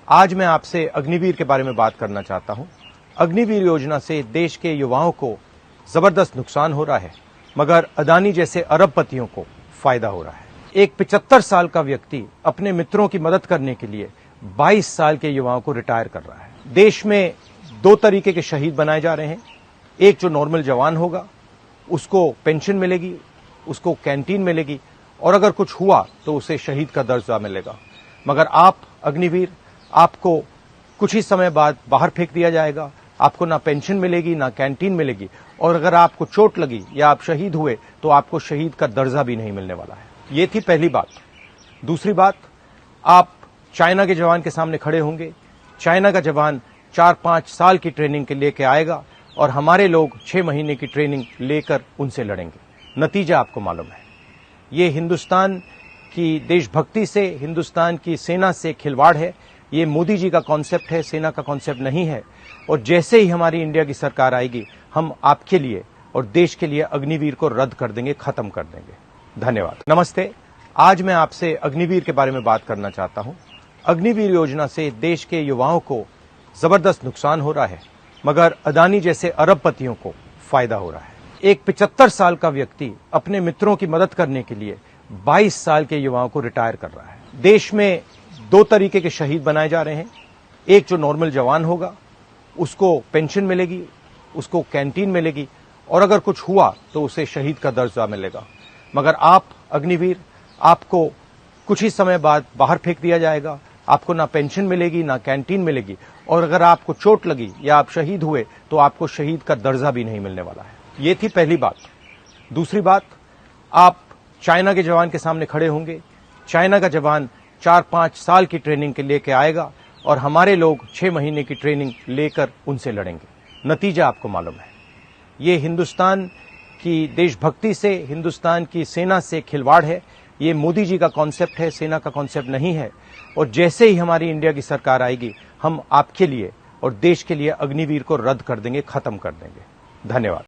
आज मैं आपसे अग्निवीर के बारे में बात करना चाहता हूं। अग्निवीर योजना से देश के युवाओं को जबरदस्त नुकसान हो रहा है, मगर अदानी जैसे अरबपतियों को फायदा हो रहा है। एक 75 साल का व्यक्ति अपने मित्रों की मदद करने के लिए 22 साल के युवाओं को रिटायर कर रहा है। देश में दो तरीके के शहीद बनाए जा रहे हैं। एक जो नॉर्मल जवान होगा उसको पेंशन मिलेगी, उसको कैंटीन मिलेगी, और अगर कुछ हुआ तो उसे शहीद का दर्जा मिलेगा। मगर आप अग्निवीर, आपको कुछ ही समय बाद बाहर फेंक दिया जाएगा। आपको ना पेंशन मिलेगी, ना कैंटीन मिलेगी, और अगर आपको चोट लगी या आप शहीद हुए तो आपको शहीद का दर्जा भी नहीं मिलने वाला है। ये थी पहली बात। दूसरी बात, आप चाइना के जवान के सामने खड़े होंगे। चाइना का जवान 4-5 साल की ट्रेनिंग के लेके आएगा और हमारे लोग 6 महीने की ट्रेनिंग लेकर उनसे लड़ेंगे। नतीजा आपको मालूम है। ये हिंदुस्तान की देशभक्ति से, हिंदुस्तान की सेना से खिलवाड़ है। ये मोदी जी का कॉन्सेप्ट है, सेना का कॉन्सेप्ट नहीं है। और जैसे ही हमारी इंडिया की सरकार आएगी, हम आपके लिए और देश के लिए अग्निवीर को रद्द कर देंगे, खत्म कर देंगे। धन्यवाद। नमस्ते। आज मैं आपसे अग्निवीर के बारे में बात करना चाहता हूं। अग्निवीर योजना से देश के युवाओं को जबरदस्त नुकसान हो रहा है, मगर अदानी जैसे अरबपतियों को फायदा हो रहा है। एक 75 साल का व्यक्ति अपने मित्रों की मदद करने के लिए 22 साल के युवाओं को रिटायर कर रहा है। देश में दो तरीके के शहीद बनाए जा रहे हैं। एक जो नॉर्मल जवान होगा उसको पेंशन मिलेगी, उसको कैंटीन मिलेगी, और अगर कुछ हुआ तो उसे शहीद का दर्जा मिलेगा। मगर आप अग्निवीर, आपको कुछ ही समय बाद बाहर फेंक दिया जाएगा। आपको ना पेंशन मिलेगी, ना कैंटीन मिलेगी, और अगर आपको चोट लगी या आप शहीद हुए तो आपको शहीद का दर्जा भी नहीं मिलने वाला है। ये थी पहली बात। दूसरी बात, आप चाइना के जवान के सामने खड़े होंगे। चाइना का जवान 4-5 साल की ट्रेनिंग के लेके आएगा और हमारे लोग 6 महीने की ट्रेनिंग लेकर उनसे लड़ेंगे। नतीजा आपको मालूम है। ये हिंदुस्तान की देशभक्ति से, हिंदुस्तान की सेना से खिलवाड़ है। ये मोदी जी का कॉन्सेप्ट है, सेना का कॉन्सेप्ट नहीं है। और जैसे ही हमारी इंडिया की सरकार आएगी, हम आपके लिए और देश के लिए अग्निवीर को रद्द कर देंगे, खत्म कर देंगे। धन्यवाद।